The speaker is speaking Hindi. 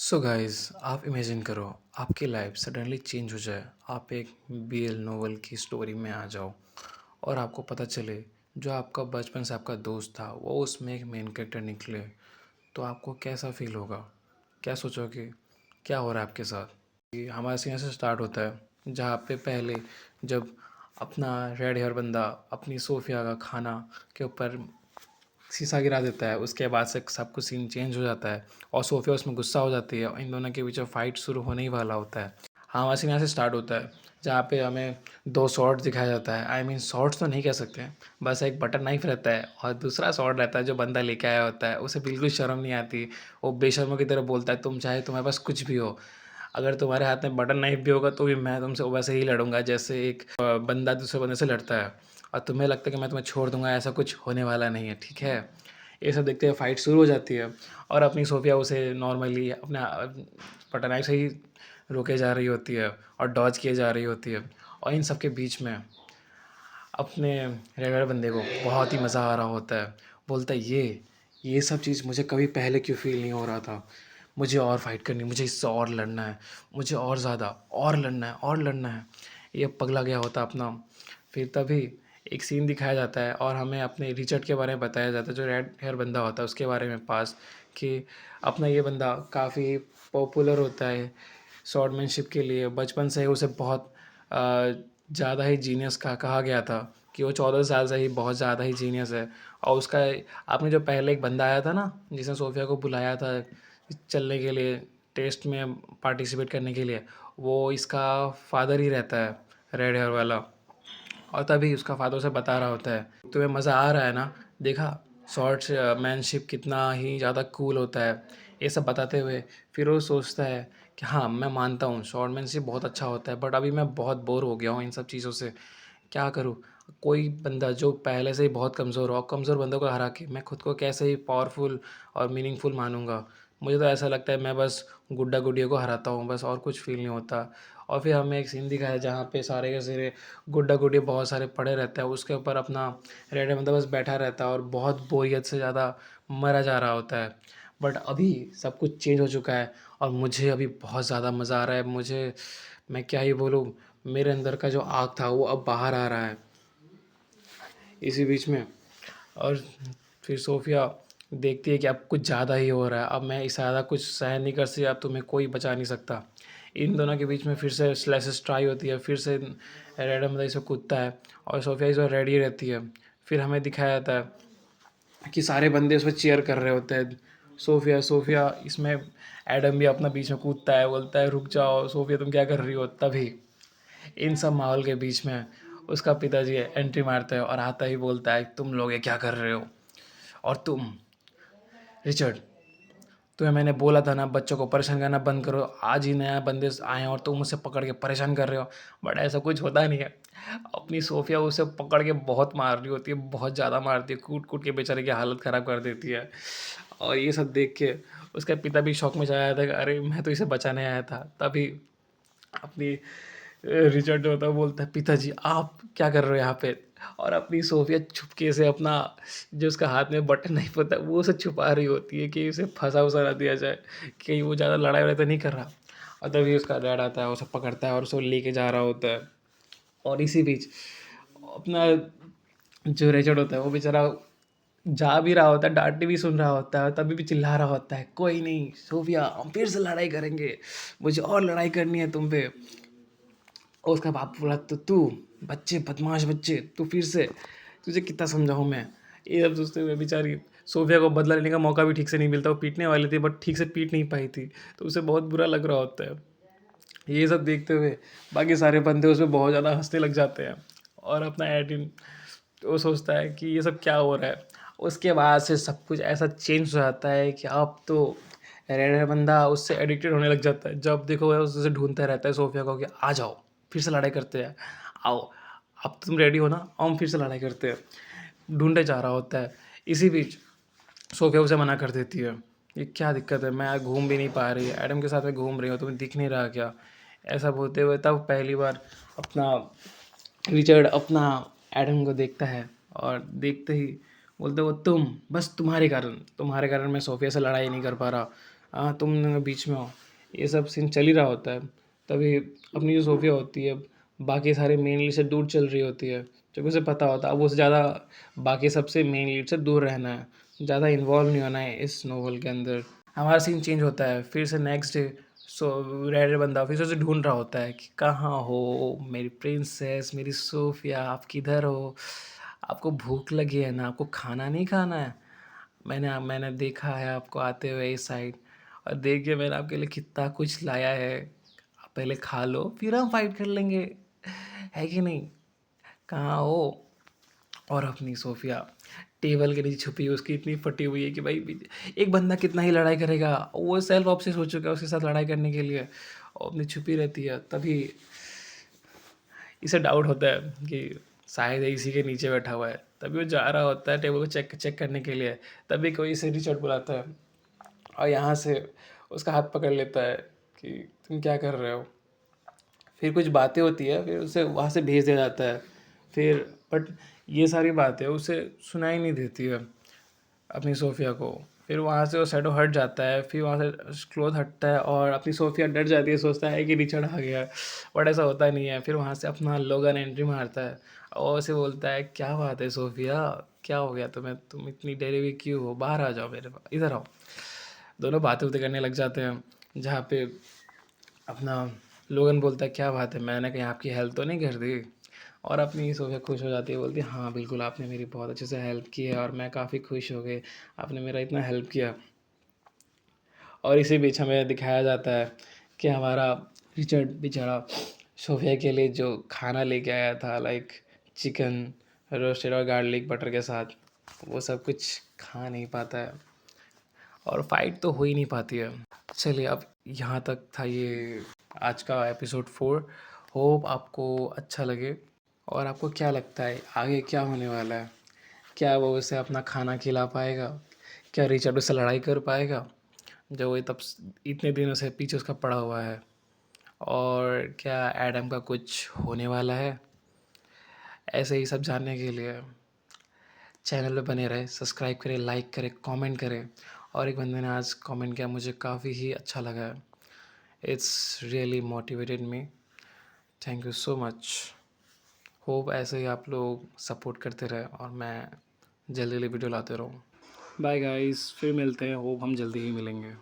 सो गाइस, आप इमेजिन करो आपकी लाइफ सडनली चेंज हो जाए। आप एक बीएल नोवेल की स्टोरी में आ जाओ और आपको पता चले जो आपका बचपन से आपका दोस्त था वो उसमें एक मेन कैरेक्टर निकले। तो आपको कैसा फील होगा? क्या सोचोगे? क्या हो रहा है आपके साथ? कि हमारा सीन ऐसे स्टार्ट होता है जहाँ पे पहले जब अपना रेड हेयर बंदा अपनी सोफिया का खाना के ऊपर शीशा गिरा देता है, उसके बाद से सब कुछ सीन चेंज हो जाता है और सोफिया उसमें गुस्सा हो जाती है और इन दोनों के बीच में फाइट शुरू होने ही वाला होता है। हाँ, हमारा सीन यहाँ से स्टार्ट होता है जहाँ पे हमें दो शॉर्ट दिखाया जाता है। आई मीन शॉर्ट्स तो नहीं कह सकते हैं, बस एक बटर नाइफ रहता है और दूसरा शॉर्ट रहता है जो बंदा लेके आया होता है। उसे बिल्कुल शर्म नहीं आती, वो बेशर्मों की तरह बोलता है तुम चाहे तुम्हारे पास कुछ भी हो, अगर तुम्हारे हाथ में बटन नाइफ भी होगा तो भी मैं तुमसे वैसे ही लड़ूंगा जैसे एक बंदा दूसरे बंदे से लड़ता है। और तुम्हें लगता है कि मैं तुम्हें छोड़ दूंगा, ऐसा कुछ होने वाला नहीं है, ठीक है। ये सब देखते हुए फाइट शुरू हो जाती है और अपनी सोफिया उसे नॉर्मली अपने बटन नाइफ से ही रोके जा रही होती है और डॉज किए जा रही होती है। और इन सब के बीच में अपने रेगुलर बंदे को बहुत ही मज़ा आ रहा होता है। बोलता है ये सब चीज़ मुझे कभी पहले क्यों फील नहीं हो रहा था। मुझे और फाइट करनी, मुझे इससे और लड़ना है, मुझे और ज़्यादा और लड़ना है और लड़ना है। ये पगला गया होता अपना। फिर तभी एक सीन दिखाया जाता है और हमें अपने रिचर्ड के बारे में बताया जाता है जो रेड हेयर बंदा होता है उसके बारे में पास, कि अपना ये बंदा काफ़ी पॉपुलर होता है स्वॉर्डमैनशिप के लिए। बचपन से ही उसे बहुत ज़्यादा ही जीनियस कहा गया था कि वो 14 साल से ही बहुत ज़्यादा ही जीनियस है। और उसका आपने जो पहले एक बंदा आया था ना जिसने सोफिया को बुलाया था चलने के लिए, टेस्ट में पार्टिसिपेट करने के लिए, वो इसका फादर ही रहता है, रेड हेयर वाला। और तभी उसका फादर उसे बता रहा होता है तुम्हें मज़ा आ रहा है ना, देखा शॉर्ट्स मैनशिप कितना ही ज़्यादा कूल होता है। ये सब बताते हुए फिर वो सोचता है कि हाँ मैं मानता हूँ शॉर्टमैनशिप बहुत अच्छा होता है, बट अभी मैं बहुत बोर हो गया हूँ इन सब चीज़ों से। क्या करूँ? कोई बंदा जो पहले से ही बहुत कमज़ोर हो और कमज़ोर बंदों को हरा के मैं खुद को कैसे ही पावरफुल और मीनिंगफुल मानूंगा। मुझे तो ऐसा लगता है मैं बस गुड्डा गुडियों को हराता हूँ, बस और कुछ फील नहीं होता। और फिर हमें एक सीन दिखाया जहाँ पे सारे के सारे गुड्डा गुडिया बहुत सारे पड़े रहते हैं, उसके ऊपर अपना रेड बंदा बस बैठा रहता है और बहुत बोरियत से ज़्यादा मरा जा रहा होता है। बट अभी सब कुछ चेंज हो चुका है और मुझे अभी बहुत ज़्यादा मज़ा आ रहा है। मुझे, मैं क्या ही बोलूँ, मेरे अंदर का जो आग था वो अब बाहर आ रहा है इसी बीच में। और फिर सोफिया देखती है कि अब कुछ ज़्यादा ही हो रहा है, अब मैं इस ज़्यादा कुछ सहन नहीं कर सकती, अब तुम्हें कोई बचा नहीं सकता। इन दोनों के बीच में फिर से स्लैशेस ट्राई होती है, फिर से रेडम मतलब इसे कूदता है और सोफिया इस बार रेडी रहती है। फिर हमें दिखाया जाता है कि सारे बंदे उसमें चीयर कर रहे होते हैं। सोफिया सोफिया इसमें एडम भी अपना बीच में कूदता है, बोलता है रुक जाओ सोफिया तुम क्या कर रही हो। तभी इन सब माहौल के बीच में उसका पिताजी एंट्री मारता है और आता ही बोलता है तुम लोग ये क्या कर रहे हो, और तुम रिचर्ड, तुम्हें मैंने बोला था ना बच्चों को परेशान करना बंद करो, आज ही नया बंदे आए हैं और तुम उसे पकड़ के परेशान कर रहे हो। बट ऐसा कुछ होता नहीं है। अपनी सोफिया उसे पकड़ के बहुत मार रही होती है, बहुत ज़्यादा मारती है, कूट कूट के बेचारे की हालत ख़राब कर देती है। और ये सब देख के उसका पिता भी शौक में चला जाता है कि अरे मैं तो इसे बचाने आया था। तभी अपनी रिचर्ड जो होता है वो बोलता है पिताजी आप क्या कर रहे हो यहाँ पे। और अपनी सोफिया छुपके से अपना जो उसका हाथ में बटन नहीं होता वो उसे छुपा रही होती है कि उसे फंसा उसा ना दिया जाए, कि वो ज़्यादा लड़ाई वड़ाई तो नहीं कर रहा। और तभी उसका डैड आता है, उसे पकड़ता है और उसे लेके जा रहा होता है। और इसी बीच अपना जो रिचर्ड होता है वो बेचारा जा भी रहा होता है, डांट भी सुन रहा होता है, तभी भी चिल्ला रहा होता है कोई नहीं सोफिया हम फिर से लड़ाई करेंगे, मुझे और लड़ाई करनी है तुम पे। और उसका बाप बोला तो तू बच्चे बदमाश बच्चे तू फिर से, तुझे कितना समझाऊँ मैं। ये सब सोचते हुए बेचारी सोफिया को बदला लेने का मौका भी ठीक से नहीं मिलता, वो पीटने वाली थी बट ठीक से पीट नहीं पाई थी, तो उसे बहुत बुरा लग रहा होता है। ये सब देखते हुए बाकी सारे बंदे उसमें बहुत ज़्यादा हंसने लग जाते हैं। और अपना एडिन वो सोचता है कि ये सब क्या हो रहा है। उसके बाद से सब कुछ ऐसा चेंज हो जाता है कि अब तो रेड बंदा उससे एडिक्टेड होने लग जाता है। जब देखो वह उससे ढूंढता रहता है सोफिया को कि आ जाओ फिर से लड़ाई करते हैं, आओ अब तुम रेडी हो ना, हम फिर से लड़ाई करते हैं। ढूंढे जा रहा होता है। इसी बीच सोफिया उसे मना कर देती है, ये क्या दिक्कत है, मैं घूम भी नहीं पा रही, एडम के साथ में घूम रही हूँ, तुम्हें दिख नहीं रहा क्या। ऐसा बोलते हुए तब पहली बार अपना रिचर्ड अपना एडम को देखता है और देखते ही बोलते वो तुम बस तुम्हारे कारण मैं सोफिया से लड़ाई नहीं कर पा रहा, हाँ तुम दोनों बीच में हो, ये सब सीन चल ही रहा होता है। तभी अपनी जो सोफिया होती है बाकी सारे मेन लीड से दूर चल रही होती है, क्योंकि उसे पता होता है अब उसे ज़्यादा बाकी सबसे मेन लीड से दूर रहना है, ज़्यादा इन्वॉल्व नहीं होना है इस नोवेल के अंदर। हमारा सीन चेंज होता है, फिर से नेक्स्ट डे सो रेड बंदा फिर से उसे ढूंढ रहा होता है कि कहाँ हो मेरी प्रिंसेस, मेरी सोफिया, आप किधर हो, आपको भूख लगी है ना, आपको खाना नहीं खाना है, मैंने देखा है आपको आते हुए इस साइड, और देखिए मैंने आपके लिए कितना कुछ लाया है, आप पहले खा लो फिर हम फाइट कर लेंगे, है कि नहीं, कहाँ हो। और अपनी सोफिया टेबल के नीचे छुपी है, उसकी इतनी फटी हुई है कि भाई एक बंदा कितना ही लड़ाई करेगा, वो सेल्फ ऑब्सेस हो चुका है उसके साथ लड़ाई करने के लिए, और अपनी छुपी रहती है। तभी इसे डाउट होता है कि शायद ये इसी के नीचे बैठा हुआ है, तभी वो जा रहा होता है टेबल को चेक चेक करने के लिए, तभी कोई इसे रिचर्ड बुलाता है और यहाँ से उसका हाथ पकड़ लेता है कि तुम क्या कर रहे हो। फिर कुछ बातें होती है, फिर उसे वहाँ से भेज दिया जाता है। फिर बट ये सारी बातें उसे सुनाई नहीं देती है अपनी सोफिया को। फिर वहाँ से वो शैडो हट जाता है, फिर वहाँ से क्लोथ हटता है और अपनी सोफिया डर जाती है, सोचता है कि रिचर्ड आ गया, बट ऐसा होता नहीं है। फिर वहाँ से अपना लोगन एंट्री मारता है और उसे बोलता है क्या बात है सोफिया, क्या हो गया तुम्हें, तुम इतनी डरी हुई क्यों हो, बाहर आ जाओ, मेरे पास इधर आओ। दोनों बातें उतने करने लग जाते हैं, जहाँ पे अपना लोगन बोलता है क्या बात है, मैंने कहीं आपकी हेल्प तो नहीं कर दी, और अपनी सोफिया खुश हो जाती है, बोलती है हाँ बिल्कुल आपने मेरी बहुत अच्छे से हेल्प की है और मैं काफ़ी खुश हो गई, आपने मेरा इतना हेल्प किया। और इसी बीच हमें दिखाया जाता है कि हमारा रिचर्ड बेचारा सोफिया के लिए जो खाना लेके आया था, लाइक चिकन रोस्टेड और गार्लिक बटर के साथ, वो सब कुछ खा नहीं पाता है और फाइट तो हो ही नहीं पाती है। चलिए अब यहाँ तक था ये आज का एपिसोड 4। होप आपको अच्छा लगे। और आपको क्या लगता है आगे क्या होने वाला है, क्या वो उसे अपना खाना खिला पाएगा, क्या रिचर्ड उससे लड़ाई कर पाएगा जो वो तब इतने दिनों से पीछे उसका पड़ा हुआ है, और क्या एडम का कुछ होने वाला है। ऐसे ही सब जानने के लिए चैनल पे बने रहे, सब्सक्राइब करें, लाइक करें, कमेंट करें। और एक बंदे ने आज कमेंट किया, मुझे काफ़ी ही अच्छा लगा, it's really motivated me, thank you so much. Hope ऐसे ही आप लोग सपोर्ट करते रहे और मैं जल्दी जल्दी वीडियो लाते रहूँ। बाय गाइस, फिर मिलते हैं, होप हम जल्दी ही मिलेंगे।